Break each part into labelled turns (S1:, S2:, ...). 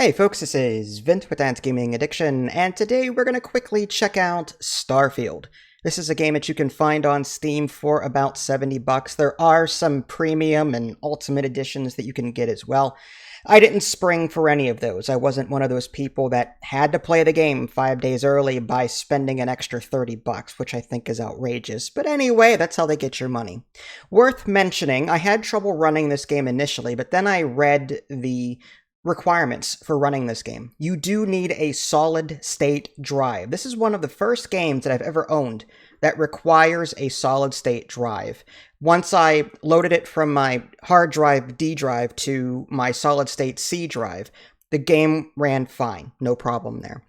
S1: Hey folks, this is Vint with Ant Gaming Addiction, and today we're going to quickly check out Starfield. This is a game that you can find on Steam for about $70. There are some premium and ultimate editions that you can get as well. I didn't spring for any of those. I wasn't one of those people that had to play the game 5 days early by spending an extra $30, which I think is outrageous. But anyway, that's how they get your money. Worth mentioning, I had trouble running this game initially, but then I read the requirements for running this game. You do need a solid state drive. This is one of the first games that I've ever owned that requires a solid state drive. Once I loaded it from my hard drive D drive to my solid state C drive, the game ran fine. No problem there.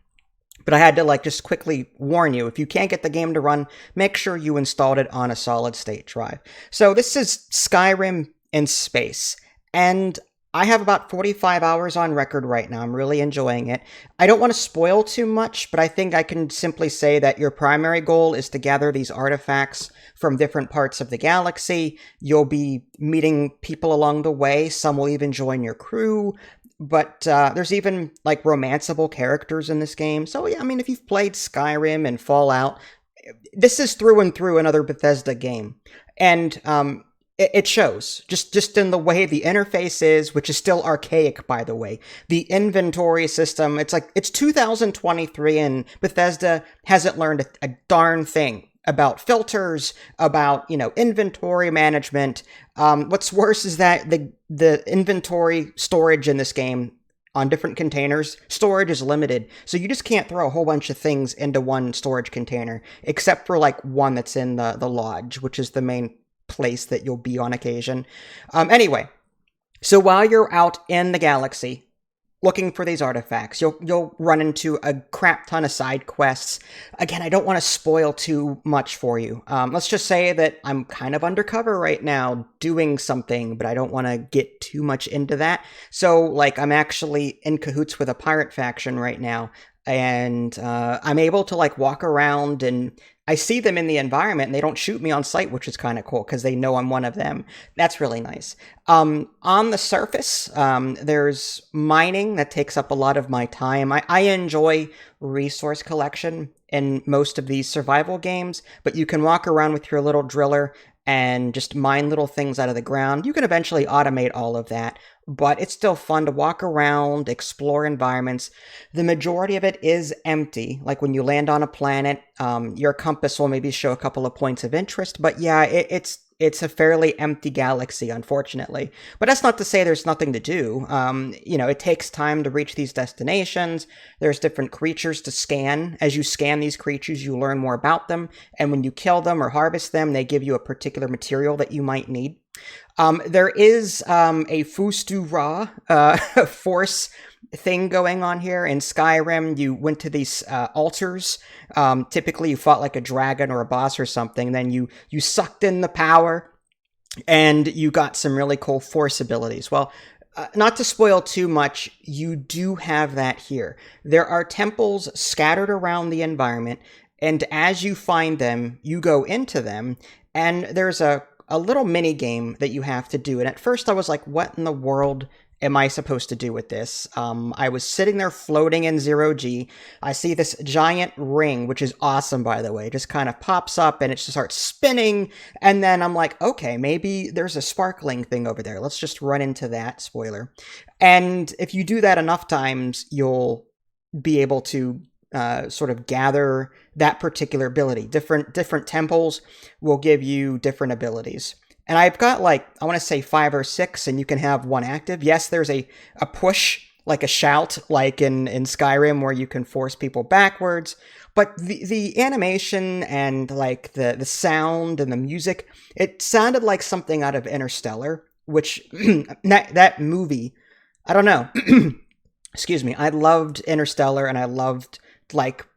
S1: But I had to just quickly warn you, if you can't get the game to run, make sure you installed it on a solid state drive. So this is Skyrim in space, and I have about 45 hours on record right now. I'm really enjoying it. I don't want to spoil too much, but I think I can simply say that your primary goal is to gather these artifacts from different parts of the galaxy. You'll be meeting people along the way. Some will even join your crew. But there's even romanceable characters in this game. So yeah, I mean, if you've played Skyrim and Fallout, this is through and through another Bethesda game. And it shows, just in the way the interface is, which is still archaic, by the way. The inventory system, it's 2023 and Bethesda hasn't learned a darn thing about filters, about, inventory management. What's worse is that the inventory storage in this game on different containers, storage is limited. So you just can't throw a whole bunch of things into one storage container, except for one that's in the lodge, which is the main place that you'll be on occasion. Anyway, so while you're out in the galaxy looking for these artifacts, you'll run into a crap ton of side quests. Again, I don't want to spoil too much for you. Let's just say that I'm kind of undercover right now doing something, but I don't want to get too much into that. So, I'm actually in cahoots with a pirate faction right now, and I'm able to walk around, and I see them in the environment and they don't shoot me on sight, which is kind of cool because they know I'm one of them. That's really nice. On the surface, there's mining that takes up a lot of my time. I enjoy resource collection in most of these survival games, but you can walk around with your little driller and just mine little things out of the ground. You can eventually automate all of that, but it's still fun to walk around, explore environments. The majority of it is empty. When you land on a planet, your compass will maybe show a couple of points of interest, but yeah, it's a fairly empty galaxy, unfortunately. But that's not to say there's nothing to do. It takes time to reach these destinations. There's different creatures to scan. As you scan these creatures, you learn more about them. And when you kill them or harvest them, they give you a particular material that you might need. There is a Fustura force thing going on here. In Skyrim, you went to these altars. Typically, you fought like a dragon or a boss or something. Then you sucked in the power, and you got some really cool force abilities. Well, not to spoil too much, you do have that here. There are temples scattered around the environment, and as you find them, you go into them, and there's a little mini game that you have to do. And at first I was like, what in the world am I supposed to do with this? I was sitting there floating in 0G. I see this giant ring, which is awesome, by the way. It just kind of pops up and it just starts spinning. And then I'm like, okay, maybe there's a sparkling thing over there. Let's just run into that. Spoiler. And if you do that enough times, you'll be able to sort of gather that particular ability. Different temples will give you different abilities. And I've got I want to say 5 or 6, and you can have one active. Yes, there's a push, like a shout, like in Skyrim, where you can force people backwards. But the animation and the sound and the music, it sounded like something out of Interstellar, which that movie, I don't know. Excuse me. I loved Interstellar, and I loved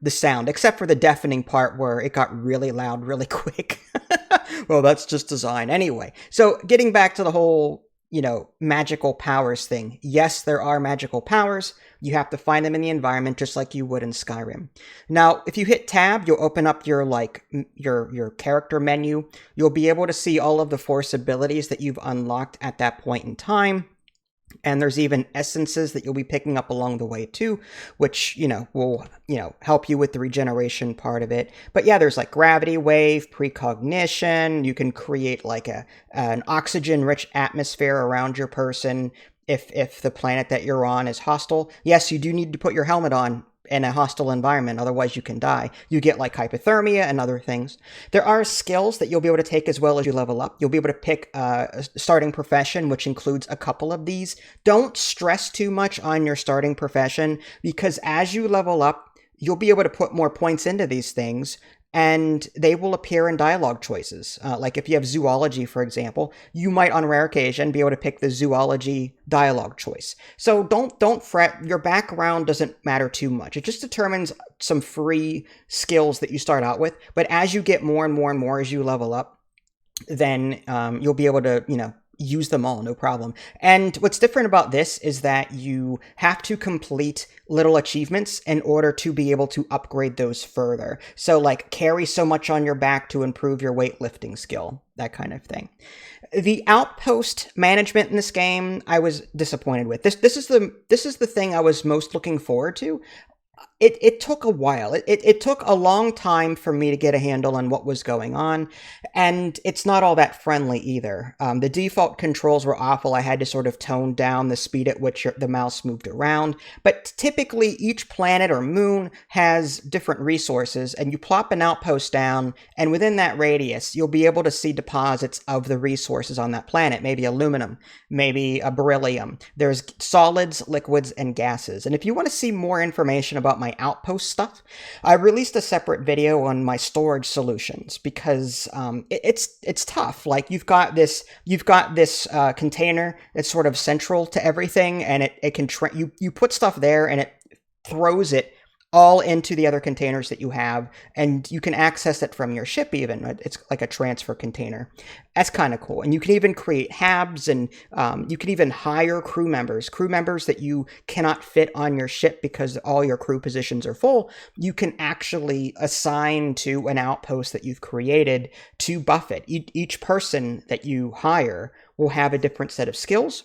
S1: the sound, except for the deafening part where it got really loud really quick. Well, that's just design. Anyway, so getting back to the whole, magical powers thing. Yes, there are magical powers. You have to find them in the environment just like you would in Skyrim. Now, if you hit tab, you'll open up your your character menu. You'll be able to see all of the force abilities that you've unlocked at that point in time. And there's even essences that you'll be picking up along the way too, which, will, help you with the regeneration part of it. But yeah, there's like gravity wave, precognition. You can create like an oxygen-rich atmosphere around your person if the planet that you're on is hostile. Yes, you do need to put your helmet on in a hostile environment, otherwise you can die. You get like hypothermia and other things. There are skills that you'll be able to take as well as you level up. You'll be able to pick a starting profession, which includes a couple of these. Don't stress too much on your starting profession, because as you level up, you'll be able to put more points into these things, and they will appear in dialogue choices. Like if you have zoology, for example, you might on rare occasion be able to pick the zoology dialogue choice. So don't fret. Your background doesn't matter too much. It just determines some free skills that you start out with. But as you get more and more and more as you level up, then you'll be able to, use them all, no problem. And what's different about this is that you have to complete little achievements in order to be able to upgrade those further. So like carry so much on your back to improve your weightlifting skill, that kind of thing. The outpost management in this game, I was disappointed with. This is the thing I was most looking forward to. It took a while. It took a long time for me to get a handle on what was going on, and it's not all that friendly either. The default controls were awful. I had to sort of tone down the speed at which the mouse moved around, but typically each planet or moon has different resources, and you plop an outpost down, and within that radius, you'll be able to see deposits of the resources on that planet, maybe aluminum, maybe a beryllium. There's solids, liquids, and gases, and if you want to see more information about my outpost stuff, I released a separate video on my storage solutions, because it's tough. Like you've got this container that's sort of central to everything, and it can you put stuff there and it throws it all into the other containers that you have, and you can access it from your ship even. It's like a transfer container. That's kind of cool. And you can even create habs, and you can even hire crew members that you cannot fit on your ship because all your crew positions are full. You can actually assign to an outpost that you've created to buff it. Each person that you hire will have a different set of skills.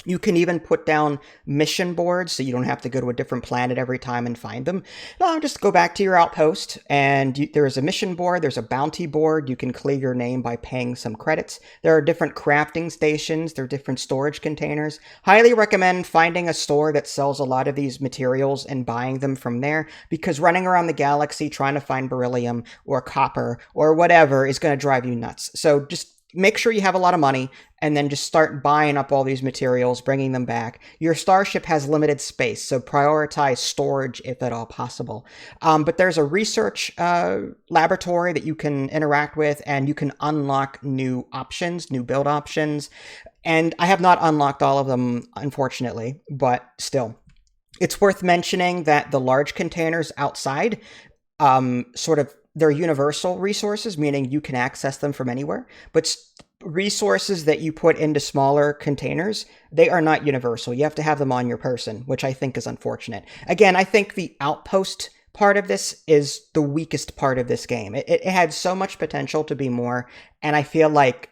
S1: You can even put down mission boards so you don't have to go to a different planet every time and find them. No, just go back to your outpost, and there is a mission board, there's a bounty board. You can clear your name by paying some credits. There are different crafting stations, there are different storage containers. Highly recommend finding a store that sells a lot of these materials and buying them from there, because running around the galaxy trying to find beryllium or copper or whatever is going to drive you nuts. So just make sure you have a lot of money, and then just start buying up all these materials, bringing them back. Your starship has limited space, so prioritize storage if at all possible. But there's a research laboratory that you can interact with, and you can unlock new options, new build options. And I have not unlocked all of them, unfortunately, but still. It's worth mentioning that the large containers outside they're universal resources, meaning you can access them from anywhere. But resources that you put into smaller containers, they are not universal. You have to have them on your person, which I think is unfortunate. Again, I think the outpost part of this is the weakest part of this game. It had so much potential to be more, and I feel like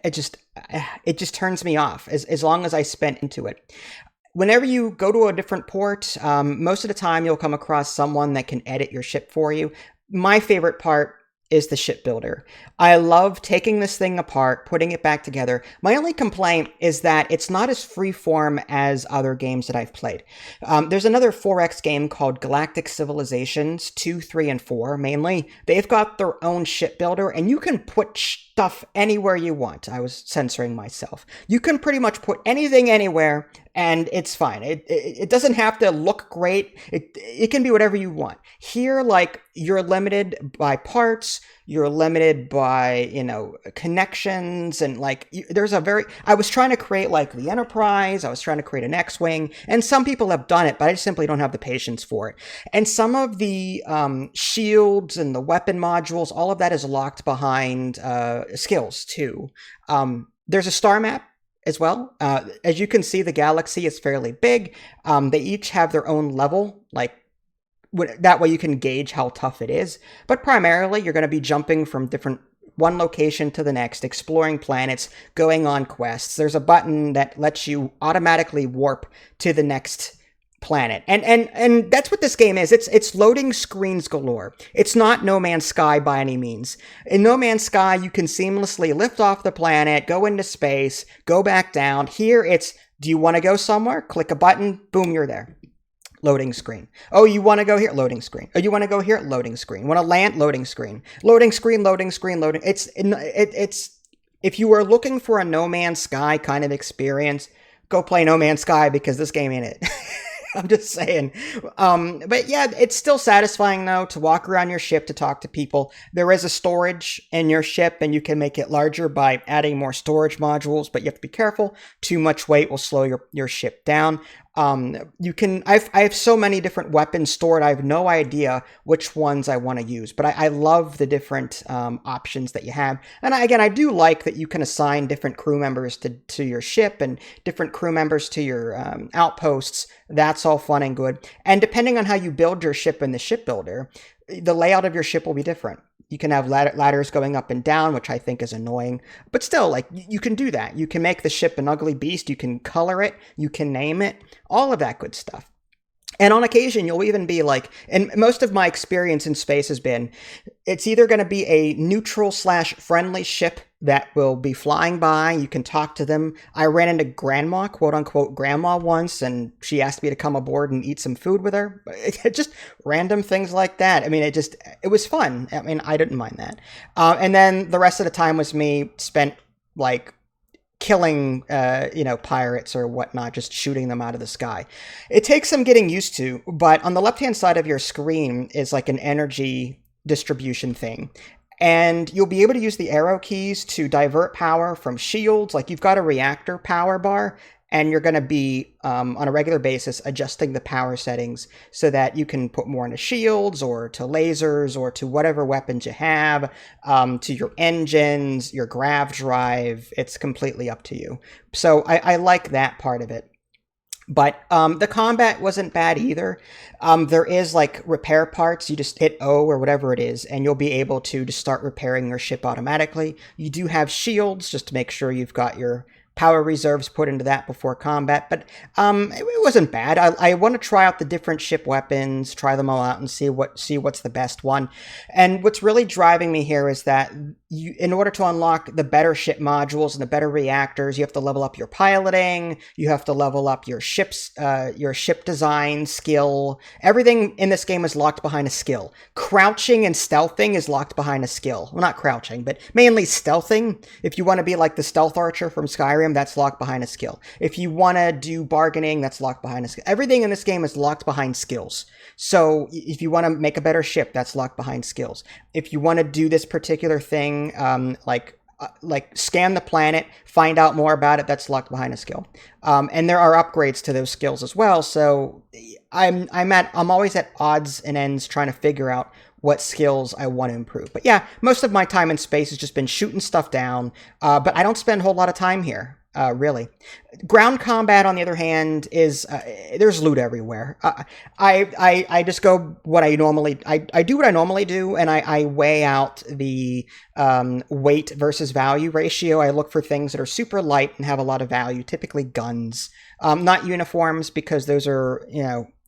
S1: it just turns me off as long as I spent into it. Whenever you go to a different port, most of the time you'll come across someone that can edit your ship for you. My favorite part is the shipbuilder. I love taking this thing apart, putting it back together. My only complaint is that it's not as freeform as other games that I've played. There's another 4X game called Galactic Civilizations 2, 3, and 4, mainly. They've got their own shipbuilder, and you can put stuff anywhere you want. I was censoring myself. You can pretty much put anything anywhere, and it's fine. It doesn't have to look great. It can be whatever you want. Here, like, you're limited by parts, you're limited by, connections, and I was trying to create like the Enterprise, I was trying to create an X-Wing, and some people have done it, but I simply don't have the patience for it. And some of the shields and the weapon modules, all of that is locked behind skills too. There's a star map as well. As you can see, the galaxy is fairly big. They each have their own level, that way you can gauge how tough it is. But primarily, you're going to be jumping from different one location to the next, exploring planets, going on quests. There's a button that lets you automatically warp to the next planet. And that's what this game is. It's loading screens galore. It's not No Man's Sky by any means. In No Man's Sky, you can seamlessly lift off the planet, go into space, go back down. Here it's, do you want to go somewhere? Click a button, boom, you're there. Loading screen. Oh, you want to go here? Loading screen. Oh, you want to go here? Loading screen. Want to land? Loading screen. Loading screen, loading screen, loading. It's if you are looking for a No Man's Sky kind of experience, go play No Man's Sky because this game ain't it. I'm just saying. But yeah, it's still satisfying though to walk around your ship to talk to people. There is a storage in your ship and you can make it larger by adding more storage modules, but you have to be careful. Too much weight will slow your ship down. I have so many different weapons stored. I have no idea which ones I want to use, but I love the different options that you have. And I do like that you can assign different crew members to your ship and different crew members to your outposts. That's all fun and good. And depending on how you build your ship in the shipbuilder, the layout of your ship will be different. You can have ladders going up and down, which I think is annoying. But still, like, you can do that. You can make the ship an ugly beast. You can color it. You can name it. All of that good stuff. And on occasion, you'll even be like, and most of my experience in space has been, it's either going to be a neutral/friendly ship that will be flying by. You can talk to them. I ran into grandma, quote unquote grandma once, and she asked me to come aboard and eat some food with her. Just random things like that. I mean, it was fun. I mean, I didn't mind that. And then the rest of the time was me spent like killing, pirates or whatnot, just shooting them out of the sky. It takes some getting used to, but on the left-hand side of your screen is like an energy distribution thing. And you'll be able to use the arrow keys to divert power from shields. Like you've got a reactor power bar, and you're going to be, on a regular basis, adjusting the power settings so that you can put more into shields or to lasers or to whatever weapons you have, to your engines, your grav drive. It's completely up to you. So I like that part of it. But the combat wasn't bad either. There is like repair parts. You just hit O or whatever it is, and you'll be able to just start repairing your ship automatically. You do have shields just to make sure you've got your power reserves put into that before combat, but it wasn't bad. I want to try out the different ship weapons, try them all out, and see what's the best one. And what's really driving me here is that in order to unlock the better ship modules and the better reactors, you have to level up your piloting. You have to level up your ship design skill. Everything in this game is locked behind a skill. Crouching and stealthing is locked behind a skill. Well, not crouching, but mainly stealthing. If you want to be like the stealth archer from Skyrim, that's locked behind a skill. If you want to do bargaining, that's locked behind a skill. Everything in this game is locked behind skills. So if you want to make a better ship, that's locked behind skills. If you want to do this particular thing, like scan the planet, find out more about it, that's locked behind a skill. And there are upgrades to those skills as well. So I'm always at odds and ends trying to figure out what skills I want to improve. But yeah, most of my time in space has just been shooting stuff down, but I don't spend a whole lot of time here. Really. Ground combat, on the other hand, is there's loot everywhere. I just go what I normally I do what I normally do, and I weigh out the weight versus value ratio. I look for things that are super light and have a lot of value, typically guns, not uniforms because those are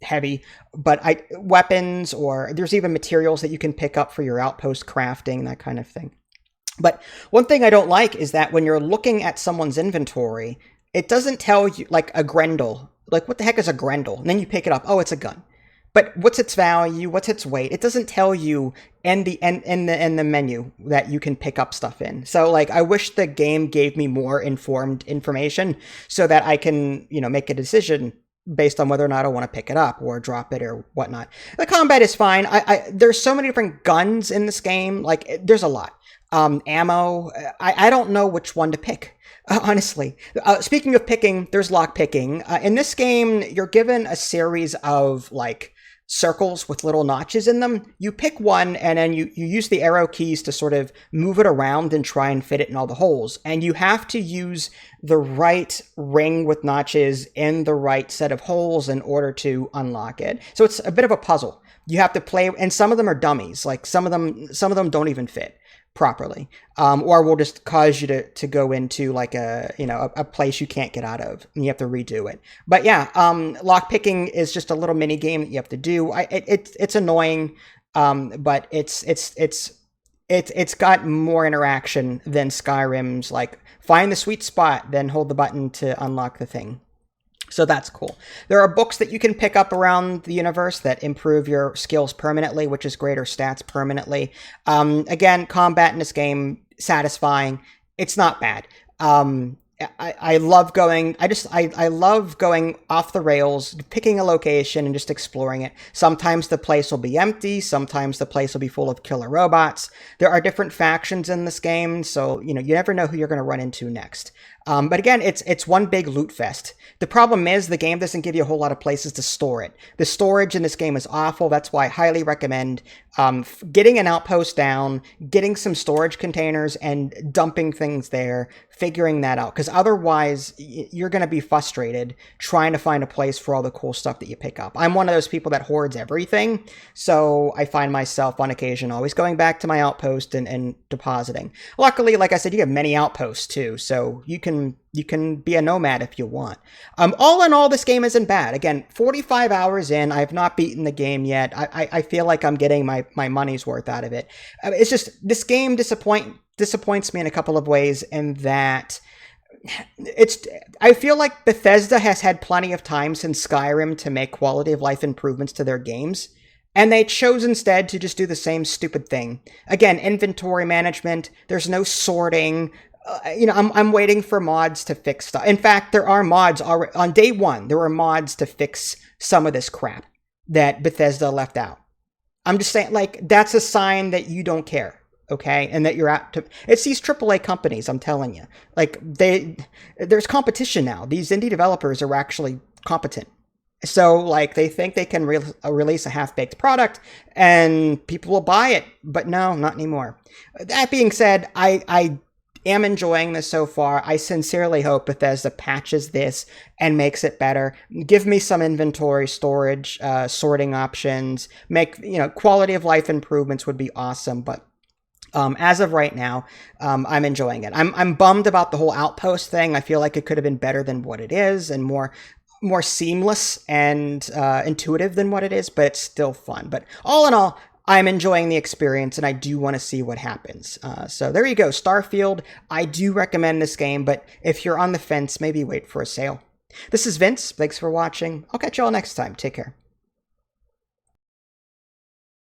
S1: heavy, but weapons, or there's even materials that you can pick up for your outpost crafting, that kind of thing. But one thing I don't like is that when you're looking at someone's inventory, it doesn't tell you, like a Grendel. Like, what the heck is a Grendel? And then you pick it up. Oh, it's a gun. But what's its value? What's its weight? It doesn't tell you in the menu that you can pick up stuff in. So, like, I wish the game gave me more informed information so that I can, make a decision based on whether or not I want to pick it up or drop it or whatnot. The combat is fine. There's so many different guns in this game. Like, there's a lot. Ammo, I don't know which one to pick, honestly. Speaking of picking, there's lock picking. In this game, you're given a series of, like, circles with little notches in them. You pick one, and then you use the arrow keys to sort of move it around and try and fit it in all the holes. And you have to use the right ring with notches in the right set of holes in order to unlock it. So it's a bit of a puzzle. You have to play, and some of them are dummies. Like, some of them don't even fit. properly, or will just cause you to go into like a place you can't get out of, and you have to redo it. But yeah, lock picking is just a little mini game that you have to do. It's annoying, but it's got more interaction than Skyrim's like find the sweet spot, then hold the button to unlock the thing. So that's cool. There are books that you can pick up around the universe that improve your skills permanently, which is greater stats permanently. Again, combat in this game, satisfying. It's not bad. I love going. I love going off the rails, picking a location and just exploring it. Sometimes the place will be empty. Sometimes the place will be full of killer robots. There are different factions in this game, so you never know who you're going to run into next. But again, it's one big loot fest. The problem is the game doesn't give you a whole lot of places to store it. The storage in this game is awful. That's why I highly recommend getting an outpost down, getting some storage containers, and dumping things there, figuring that out. Because otherwise, you're going to be frustrated trying to find a place for all the cool stuff that you pick up. I'm one of those people that hoards everything, so I find myself on occasion always going back to my outpost and depositing. Luckily, like I said, you have many outposts too, so you can be a nomad if you want. All in all, this game isn't bad. Again, 45 hours in, I have not beaten the game yet. I feel like I'm getting my money's worth out of it. It's just, this game disappoints me in a couple of ways, in that I feel like Bethesda has had plenty of time since Skyrim to make quality of life improvements to their games, and they chose instead to just do the same stupid thing. Again, inventory management, there's no sorting. I'm waiting for mods to fix stuff. In fact, there are mods already. On day one, there were mods to fix some of this crap that Bethesda left out. I'm just saying, like, that's a sign that you don't care, okay? And that you're out to... It's these AAA companies, I'm telling you. Like, there's competition now. These indie developers are actually competent. So, like, they think they can release a half-baked product and people will buy it. But no, not anymore. That being said, I am enjoying this so far. I sincerely hope Bethesda patches this and makes it better. Give me some inventory storage, sorting options. Make, quality of life improvements would be awesome. But as of right now, I'm enjoying it. I'm bummed about the whole Outpost thing. I feel like it could have been better than what it is, and more seamless and intuitive than what it is, but it's still fun. But all in all, I'm enjoying the experience, and I do want to see what happens. So there you go, Starfield. I do recommend this game, but if you're on the fence, maybe wait for a sale. This is Vince. Thanks for watching. I'll catch you all next time. Take care.